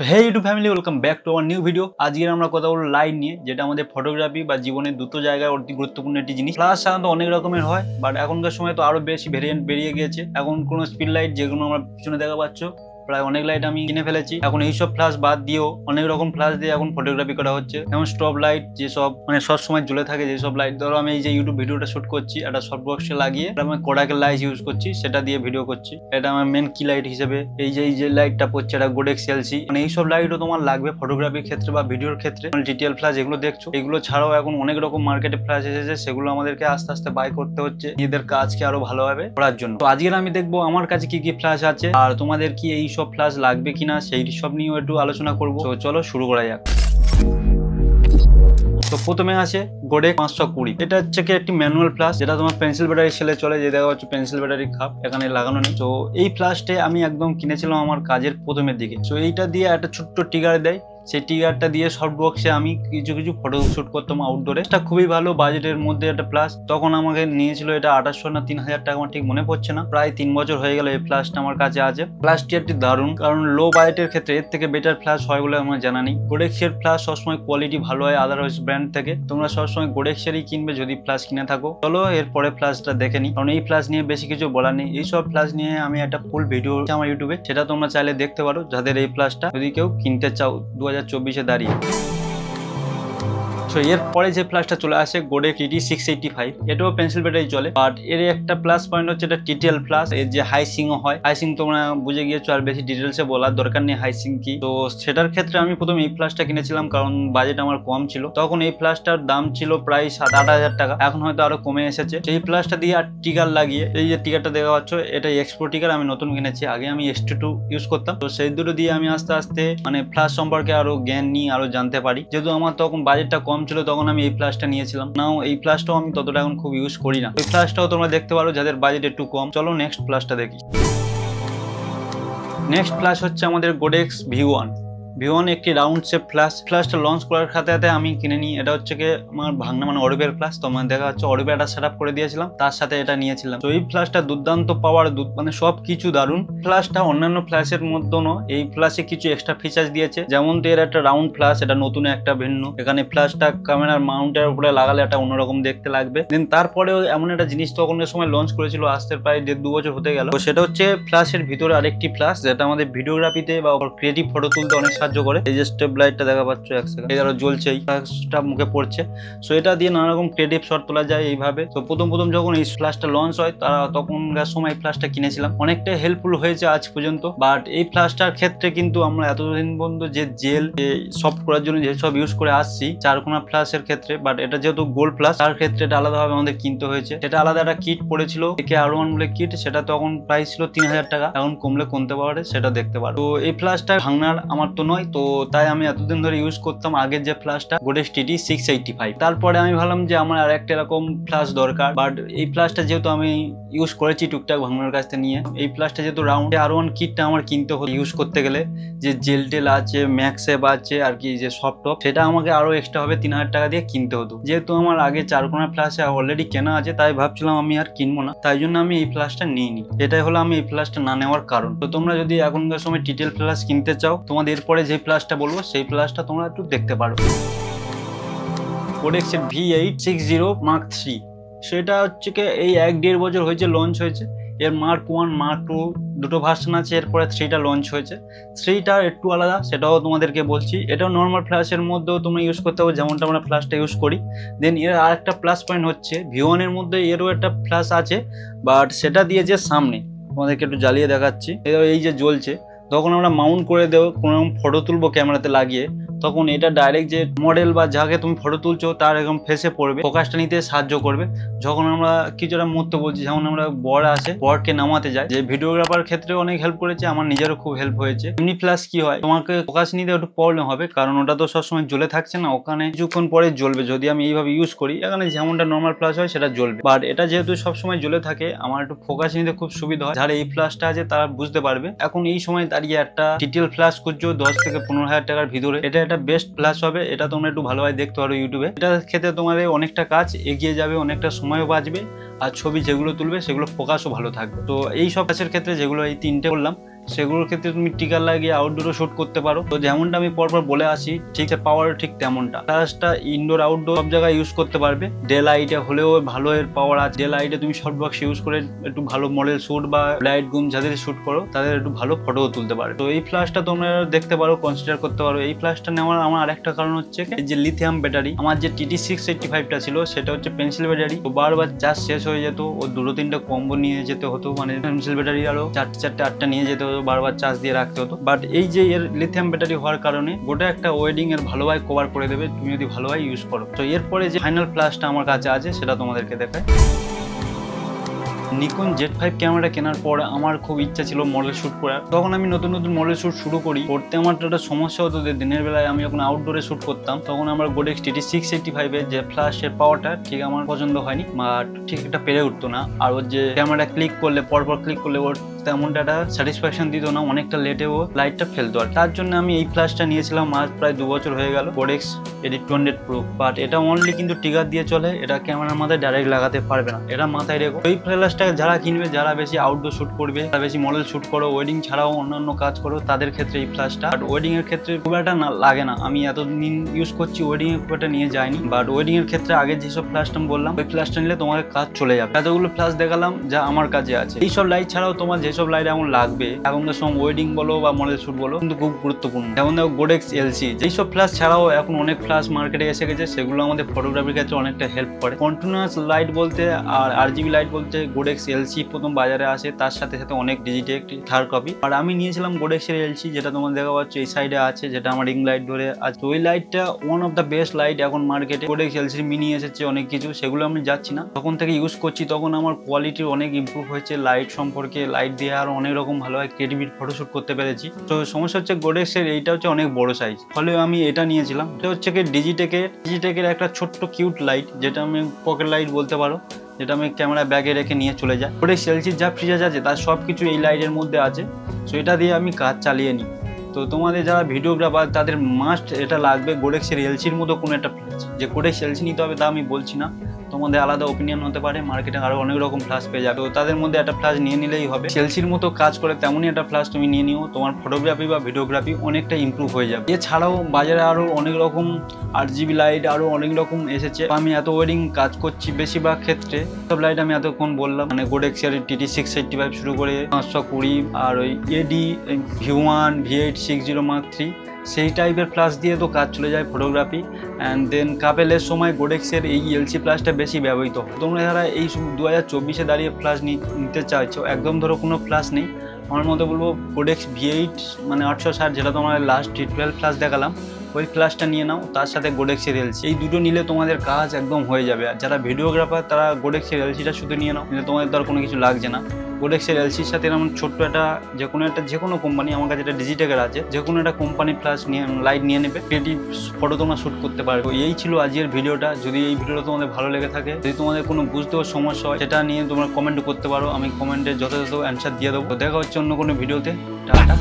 Hey YouTube family, welcome back to our new video. আজকে আমরা কথা বলবো লাইট নিয়ে, যেটা আমাদের ফটোগ্রাফি বা জীবনের দুটো জায়গায় অতি গুরুত্বপূর্ণ একটি জিনিস। ফ্ল্যাশ সাধারণত অনেক রকমের হয়, বাট এখনকার সময় তো আরো বেশি ভেরিয়েন্ট বেরিয়ে গিয়েছে। এখন কোনো স্পিড লাইট যেগুলো আমরা পিছনে দেখা পাচ্ছ, প্রায় অনেক লাইট আমি কিনে ফেলেছি। এখন এইসব ফ্ল্যাশ বাদ দিয়েও অনেক রকম ফ্ল্যাশ দিয়ে এখন ফটোগ্রাফি করা হচ্ছে। যেমন স্টপ লাইট, যেসব সব সময় জ্বলে থাকে যেসব লাইট। ধরো আমি এই যে ইউটিউব ভিডিওটা শুট করছি, একটা সফট বক্সে লাগিয়ে আমি কোডাকের লাইট ইউজ করছি, সেটা দিয়ে ভিডিও করছি। এটা আমার মেন কি লাইট হিসেবে এই যে লাইটটা পড়ছে, এটা গোডেক্স এলসি। এইসব লাইটও তোমার লাগবে ফটোগ্রাফির ক্ষেত্রে বা ভিডিওর ক্ষেত্রে। ডিটিএল ফ্ল্যাশ এগুলো দেখছো, এগুলো ছাড়াও এখন অনেক রকম মার্কেটে ফ্ল্যাশ এসেছে, সেগুলো আমাদেরকে আস্তে আস্তে বাই করতে হচ্ছে নিজেদের কাজকে আরো ভালোভাবে করার জন্য। তো আজকে আমি দেখবো আমার কাছে কি কি ফ্ল্যাশ আছে আর তোমাদের কি এই সব ফ্ল্যাশ লাগবে কিনা, সেই সব নিয়েও একটু আলোচনা করবো। তো চলো শুরু করা যাক। তো প্রথমে আছে গোডেক্স 520। এটা হচ্ছে কি একটি ম্যানুয়াল ফ্ল্যাশ, যেটা তোমার পেন্সিল ব্যাটারি সেলে চলে, যে দেখা হচ্ছে পেন্সিল ব্যাটারি খাপ এখানে লাগানো নেই। তো এই ফ্ল্যাশটা আমি একদম কিনেছিলাম আমার কাজের প্রথমের দিকে। তো এইটা দিয়ে একটা ছোট্ট ট্রিগার দেয়, সেই ট্রিগারটা দিয়ে সফট বক্সে আমি কিছু ফটো শুট করতাম আউটডোরে। এটা খুবই ভালো বাজেটের মধ্যে একটা ফ্ল্যাশ। তখন আমাকে নিয়েছিল এটা 2800 না 3000 টাকা, আমার ঠিক মনে পড়ছে না। প্রায় 3 বছর হয়ে গেল এই ফ্ল্যাশটা আমার কাছে আছে। ফ্ল্যাশটি একটি দারুণ, কারণ লো বাজেটের ক্ষেত্রে এর থেকে বেটার ফ্ল্যাশ হয় বলে আমার জানা নেই। গোডেক্সের ফ্ল্যাশ সবসময় কোয়ালিটি ভালো হয় আদারওয়াইজ ব্র্যান্ড থেকে। তোমরা সবসময় গোডেক্সেরই কিনবে যদি ফ্ল্যাশ কিনে থাকো। চলো এরপরে ফ্ল্যাশটা দেখে নিই, কারণ এই ফ্ল্যাশ নিয়ে বেশি কিছু বলার নেই। এইসব ফ্ল্যাশ নিয়ে আমি একটা ফুল ভিডিও আমার ইউটিউবে, সেটা তোমরা চাইলে দেখতে পারো, যাদের এই ফ্ল্যাশটা যদি কেউ কিনতে চাও 2024-এ দাঁড়িয়ে। তো এরপরে যে ফ্ল্যাশটা চলে আসে গোডেক্স TT685। এটাও পেন্সিল ব্যাটারি চলে, বাট এর একটা প্লাস পয়েন্ট হচ্ছে এটা টিটিএল ফ্ল্যাশ। এর যে হাইসিংও হয়, হাইসিং তোমরা বুঝে গিয়েছো, আর বেশি ডিটেলসে বলার দরকার নেই হাইসিং কি। তো সেটার ক্ষেত্রে আমি প্রথমে এই ফ্ল্যাশটা কিনেছিলাম, কারণ বাজেট আমার কম ছিল। তখন এই ফ্ল্যাশটার দাম ছিল প্রায় 7-8 হাজার টাকা, এখন হয়তো আরো কমে এসেছে। সেই ফ্ল্যাশটা দিয়ে আর টিকার লাগিয়ে, এই যে টিকারটা দেখা পাচ্ছ, এটা এক্সপো টিকার আমি নতুন কিনেছি। আগে আমি ST2 ইউজ করতাম। তো সেই দুটো দিয়ে আমি আস্তে আস্তে ফ্ল্যাশ সম্পর্কে আরো জ্ঞান নিয়ে আরো জানতে পারি। যেহেতু আমার তখন বাজেটটা কম ছিল, তখন আমি এই ফ্ল্যাশটা নিয়েছিলাম। নাও এই ফ্ল্যাশটাও আমি ততটা এখন খুব ইউজ করি না। এই ফ্ল্যাশটাও তোমরা দেখতে পারো যাদের বাজেট একটু কম। চলো নেক্সট ফ্ল্যাশটা দেখি। নেক্সট ফ্ল্যাশ হচ্ছে আমাদের গোডেক্স V1। V1 একটি রাউন্ড শেপ ফ্ল্যাশ। ফ্ল্যাশটা লঞ্চ করার সাথে আমি কিনে নিই। এটা হচ্ছে কি আমার ভাগনা অরিবের ফ্ল্যাশ। তোমার দেখা হচ্ছে অরিবে একটা সেট আপ করে দিয়েছিলাম, তার সাথে এটা নিয়েছিলাম। তো এই ফ্ল্যাশটা দুর্দান্ত পাওয়ার, সব কিছু দারুণ। ফ্ল্যাশটা অন্যান্য ফ্ল্যাশের মধ্যে নয়, এই ফ্ল্যাশে কিছু এক্সট্রা ফিচার্স দিয়েছে। যেমন এর একটা রাউন্ড ফ্ল্যাশ, এটা নতুন একটা ভিন্ন। এখানে ফ্ল্যাশটা ক্যামেরার মাউন্টের উপরে লাগালে একটা অন্যরকম দেখতে লাগবে। দেন তারপরেও এমন একটা জিনিস তখনের সময় লঞ্চ করেছিল, আসতে প্রায় 1.5-2 বছর হতে গেল। তো সেটা হচ্ছে ফ্ল্যাশের ভিতরে আরেকটি ফ্ল্যাশ, যেটা আমাদের ভিডিওগ্রাফিতে বা ক্রিয়েটিভ ফটো তুলতে অনেক সাহায্য করে। এই যে স্টেপ লাইটটা দেখা পাচ্ছ, এক সেকেন্ড এই ধরো জ্বলছে, এই ফ্ল্যাশটা মুখে পড়ছে। সো এটা দিয়ে নানা রকম ক্রিয়েটিভ শট তোলা যায় এইভাবে। তো প্রথম যখন এই ফ্ল্যাশটা লঞ্চ হয়, তারা তখনকার সময় এই ফ্ল্যাশটা কিনেছিলাম, অনেকটা হেল্পফুল হয়েছে আজ পর্যন্ত। বাট এই ফ্ল্যাশটার ক্ষেত্রে কিন্তু আমরা এতদিন পর্যন্ত যে জেল সফট করার জন্য যেসব ইউজ করে আসছি চারকোনা ফ্ল্যাশের ক্ষেত্রে, বাট এটা যেহেতু গোল্ড ফ্ল্যাশ, তার ক্ষেত্রে এটা আলাদাভাবে আমাদের কিনতে হয়েছে। সেটা আলাদা একটা কিট পড়েছিল, AKR1 বলে কিট। সেটা তখন প্রাইস ছিল 3000 টাকা, এখন কমলে কমতে পারে, সেটা দেখতে পারো। তো এই ফ্ল্যাশটা ভাঙনার আমার তো নয়, তো তাই আমি এতদিন ধরে ইউজ করতাম আগের যে ফ্ল্যাশটা গোডেক্স TT685। তারপরে আমি ভাবলাম যে আমার আর একটা এরকম ফ্ল্যাশ দরকার, বাট এই ফ্ল্যাশটা যেহেতু আমি ইউজ করেছি টুকটাক ভাঙনার কাছ থেকে নিয়ে, এই ফ্ল্যাশটা যেহেতু রাউন্ড, AKR1 কিটটা আমার কিনতে হতো ইউজ করতে গেলে। যে জেল টেল আছে, ম্যাক্সেপ আছে, আর কি যে সফট টপ, সেটা আমাকে আরো এক্সট্রা হবে 3000 টাকা দিয়ে কিনতে হতো। যেহেতু আমার আগে চারকোনা ফ্ল্যাশে অলরেডি কেনা আছে, তাই ভাবছিলাম আমি আর কিনবো না, তাই জন্য আমি এই ফ্ল্যাশটা নিইনি। এটাই হলো আমি এই ফ্ল্যাশটা না নেওয়ার কারণ। তো তোমরা যদি এখনকার সময় টিটেল ফ্ল্যাশ কিনতে চাও, তোমাদের এরপরে যে ফ্ল্যাশটা বলবো সেই ফ্ল্যাশটা তোমরা একটু দেখতে পারো। গোডেক্সের V860 Mark III। সেটা হচ্ছে কি এই 1-1.5 বছর হয়েছে লঞ্চ হয়েছে। এর Mark 1 Mark 2 দুটো ভার্সন আছে, এরপরে 3টা লঞ্চ হয়েছে। 3টা একটু আলাদা, সেটাও তোমাদেরকে বলছি। এটাও নর্মাল ফ্ল্যাশের মধ্যেও তোমরা ইউজ করতে হবে, যেমনটা আমরা ফ্ল্যাশটা ইউজ করি। দেন এর আর একটা প্লাস পয়েন্ট হচ্ছে V1 এর মধ্যে এরও একটা ফ্ল্যাশ আছে, বাট সেটা দিয়েছে সামনে। তোমাদেরকে একটু জ্বালিয়ে দেখাচ্ছি, এই যে জ্বলছে। তখন আমরা মাউন্ট করে দেবো, কোনো ফটো তুলবো ক্যামেরাতে লাগিয়ে, তখন এটা ডাইরেক্ট যে মডেল বা যাকে তুমি ফটো তুলছো তার একদম ফেসে পড়বে, ফোকাসটা নিতে সাহায্য করবে। যখন আমরা কিছুটা মুহূর্ত বলছি, যেমন আমরা বর আসে, বরকে নামাতে যাই, যে ভিডিওগ্রাফার ক্ষেত্রে অনেক হেল্প করেছে, আমার নিজেরও খুব হেল্প হয়েছে। এমনি ফ্ল্যাশ কি হয়, তোমাকে ফোকাস নিতে একটু প্রবলেম হবে, কারণ ওটা তো সবসময় জ্বলে থাকছে না, ওখানে কিছুক্ষণ পরে জ্বলবে। যদি আমি এইভাবে ইউজ করি, এখানে যেমনটা নর্মাল ফ্ল্যাশ হয় সেটা জ্বলবে, বাট এটা যেহেতু সবসময় জ্বলে থাকে, আমার একটু ফোকাস নিতে খুব সুবিধা হয়। যারা এই ফ্ল্যাশটা আছে তারা বুঝতে পারবে। এখন এই সময় দাঁড়িয়ে একটা টিটিএল ফ্ল্যাশ খুঁজছো 10 থেকে 15,000 টাকার ভিতরে, এটা একটা বেস্ট ফ্ল্যাশ হবে। এটা তোমরা একটু ভালোভাবে দেখতে পারো ইউটিউবে। এটার ক্ষেত্রে তোমাদের অনেকটা কাজ এগিয়ে যাবে, অনেকটা সময়ও বাঁচবে, আর ছবি যেগুলো তুলবে সেগুলো ফোকাসও ভালো থাকবে। তো এই সব কাজের ক্ষেত্রে যেগুলো এই 3টে বললাম, সেগুলোর ক্ষেত্রে তুমি টিকা লাগিয়ে আউটডোরও শুট করতে পারো। তো যেমনটা আমি পরপর বলে আসি, ঠিক পাওয়ার ঠিক তেমনটা। ফ্ল্যাশটা ইনডোর আউটডোর সব জায়গায় ইউজ করতে পারবে। ডে লাইটে হলেও ভালো এর পাওয়ার আছে। ডে লাইটে তুমি শর্ট বক্স ইউজ করে একটু ভালো মডেল শুট বা লাইট গুম যাদের শুট করো তাদের একটু ভালো ফটোও তুলতে পারে। তো এই ফ্ল্যাশটা তোমরা দেখতে পারো, কনসিডার করতে পারো। এই ফ্ল্যাশটা নেওয়ার আমার আরেকটা কারণ হচ্ছে এই যে লিথিয়াম ব্যাটারি। আমার যে TT685টা ছিল সেটা হচ্ছে পেন্সিল ব্যাটারি। তো বারবার চার্জ শেষ হয়ে যেত, ও 2-3টা কম্বো নিয়ে যেতে হতো, মানে পেন্সিল ব্যাটারি আরো 4-8টা নিয়ে যেতে হতো, বারবার চার্জ দিয়ে রাখতে হতো। বাট এই যে এর লিথিয়াম ব্যাটারি হওয়ার কারণে গোটা একটা ওয়েডিং এর ভালোভাবে কভার করে দেবে তুমি যদি ভালোভাবে ইউজ করো। তো এরপরে যে ফাইনাল ফ্ল্যাশটা আমার কাছে আছে সেটা তোমাদেরকে দেখায়। নিকন Z5 ক্যামেরা কেনার পর আমার খুব ইচ্ছা ছিল মডেল শ্যুট করার। তখন আমি নতুন নতুন মডেল শ্যুট শুরু করি। করতে আমার একটা সমস্যা হতো যে দিনের বেলায় আমি যখন আউটডোরে শ্যুট করতাম তখন আমার গোডেক্স TT685 এর যে ফ্ল্যাশের পাওয়ারটা ঠিক আমার পছন্দ হয়নি, বাট ঠিক একটা পেরে উঠতো না। আর ওর যে ক্যামেরা ক্লিক করলে পরপর ক্লিক করলে ওর তেমনটা একটা স্যাটিসফ্যাকশন দিত না, অনেকটা লেটে ও লাইটটা ফেলতো। আর তার জন্য আমি এই ফ্ল্যাশটা নিয়েছিলাম, আজ প্রায় 2 বছর হয়ে গেল, গোডেক্স এডিট 200 প্রো। বাট এটা অনলি কিন্তু ট্রিগার দিয়ে চলে, এটা ক্যামেরার মাথায় ডাইরেক্ট লাগাতে পারবে না, এটা মাথায় রেখো। এই ফ্ল্যাশটা যারা কিনবে, যারা বেশি আউটডোর শুট করবে, যারা বেশি মডেল শুট করো, ওয়েডিং ছাড়াও অন্যান্য কাজ করো, তাদের ক্ষেত্রে এই ফ্ল্যাশটা। বাট ওয়েডিং এর ক্ষেত্রে খুব একটা লাগে না, আমি এতদিন ইউজ করছি ওয়েডিং এর খুব একটা নিয়ে যায়নি। বাট ওয়েডিং এর ক্ষেত্রে আগে যেসব ফ্ল্যাশটা বললাম ওই ফ্ল্যাশটা নিলে তোমার কাজ চলে যাবে। এতগুলো ফ্ল্যাশ দেখালাম যা আমার কাছে আছে। এইসব লাইট ছাড়াও তোমার যেসব লাইট এখন লাগবে এখনকার সময় ওয়েডিং বলো বা মডেল শুট বলো কিন্তু খুব গুরুত্বপূর্ণ। যেমন দেখো গোডেক্স LC, যেসব ফ্ল্যাশ ছাড়াও এখন অনেক ফ্ল্যাশ মার্কেটে এসে গেছে, সেগুলো আমাদের ফটোগ্রাফির ক্ষেত্রে অনেকটা হেল্প করে। কন্টিনিউয়াস লাইট বলতে আর RGB লাইট বলতে গোডেক্স LC প্রথম বাজারে আসে, তার সাথে সাথে অনেক ডিজিটেক থার্ড কপি। আর আমি নিয়েছিলাম গোডেক্সের LC, যেটা তোমার দেখা পাচ্ছ এই সাইডে আছে, যেটা আমার রিং লাইট ধরে আছে। ওই লাইটটা one of the best light এখন মার্কেটে। গোডেক্স LC মিনি এসেছে অনেক কিছু, সেগুলো আমি যাচ্ছি না। তখন থেকে ইউজ করছি, তখন আমার কোয়ালিটি অনেক ইমপ্রুভ হয়েছে লাইট সম্পর্কে। লাইট দিয়ে আর অনেক রকম ভালোভাবে ক্রিয়েটিভ ফটোশুট করতে পেরেছি। তো সমস্যা হচ্ছে গোডেক্সের এইটা হচ্ছে অনেক বড় সাইজ, ফলে আমি এটা নিয়েছিলাম। এটা হচ্ছে কি ডিজিটেকের একটা ছোট্ট কিউট লাইট, যেটা আমি পকেট লাইট বলতে পারো, যেটা আমি ক্যামেরা ব্যাগে রেখে নিয়ে চলে যাই। গোডেক্স LCর যা ফিচার্স আছে তার সব কিছু এই লাইটের মধ্যে আছে। সো এটা দিয়ে আমি কাজ চালিয়ে নিই। তো তোমাদের যারা ভিডিওগ্রাফার তাদের মাস্ট এটা লাগবে, গোডেক্সের LCর মতো কোনো একটা ফ্ল্যাশ। যে গোডেক্স LC নিতে হবে তা আমি বলছি না, তোমাদের আলাদা ওপিনিয়ন হতে পারে, মার্কেটে আরো অনেক রকম ফ্ল্যাশ পেয়ে যাবে। তো তাদের মধ্যে একটা ফ্ল্যাশ নিয়ে নিলেই হবে। LCর মতো কাজ করে তেমনই একটা ফ্ল্যাশ তুমি নিয়ে নিও, তোমার ফটোগ্রাফি বা ভিডিওগ্রাফি অনেকটা ইমপ্রুভ হয়ে যাবে। এছাড়াও বাজারে আরো অনেক রকম RGB লাইট আরো অনেক রকম এসেছে। আমি এত ওয়েডিং কাজ করছি বেশিরভাগ ক্ষেত্রে সব লাইট আমি এতক্ষণ বললাম, মানে গোডেক্সের TT685 শুরু করে 520 আর ওই AD V1 V8 60 Mark III সেই টাইপের ফ্ল্যাশ দিয়ে তো কাজ চলে যায় ফটোগ্রাফি। অ্যান্ড দেন কাপেলের সময় গোডেক্সের এই LC ফ্ল্যাশটা বেশি ব্যবহৃত হয়। তোমরা যারা এই 2024-এ দাঁড়িয়ে ফ্ল্যাশ নিতে চাইছো, একদম ধরো কোনো ফ্ল্যাশ নেই, আমার মতে বলবো গোডেক্স V8 মানে 860, যেটা তোমার লাস্ট T12 ফ্ল্যাশ দেখালাম, ওই ফ্ল্যাশটা নিয়ে নাও। তার সাথে গোডেক্সের LC, এই দুটো নিলে তোমাদের কাজ একদম হয়ে যাবে। আর যারা ভিডিওগ্রাফার তারা গোডেক্সের LCটা শুধু নিয়ে নাও, কিন্তু তোমাদের তো আর কোনো কিছু লাগছে না। গোডেক্সের LCর সাথে এরকম ছোট্ট একটা যে কোনো কোম্পানি, আমার কাছে এটা ডিজিটেকের আছে, যে কোনো একটা কোম্পানি ফ্ল্যাশ নিয়ে লাইট নিয়ে নেবে, ক্রিয়েটিভ ফটো তোমরা শ্যুট করতে পারবে। এই ছিল আজকের ভিডিওটা। যদি এই ভিডিওটা তোমাদের ভালো লেগে থাকে, যদি তোমাদের কোনো বুঝতেও সমস্যা হয়, সেটা নিয়ে তোমরা কমেন্ট করতে পারো, আমি কমেন্টে যথাযথ অ্যান্সার দিয়ে দেবো। দেখা হচ্ছে অন্য কোনো ভিডিওতে। টাটা।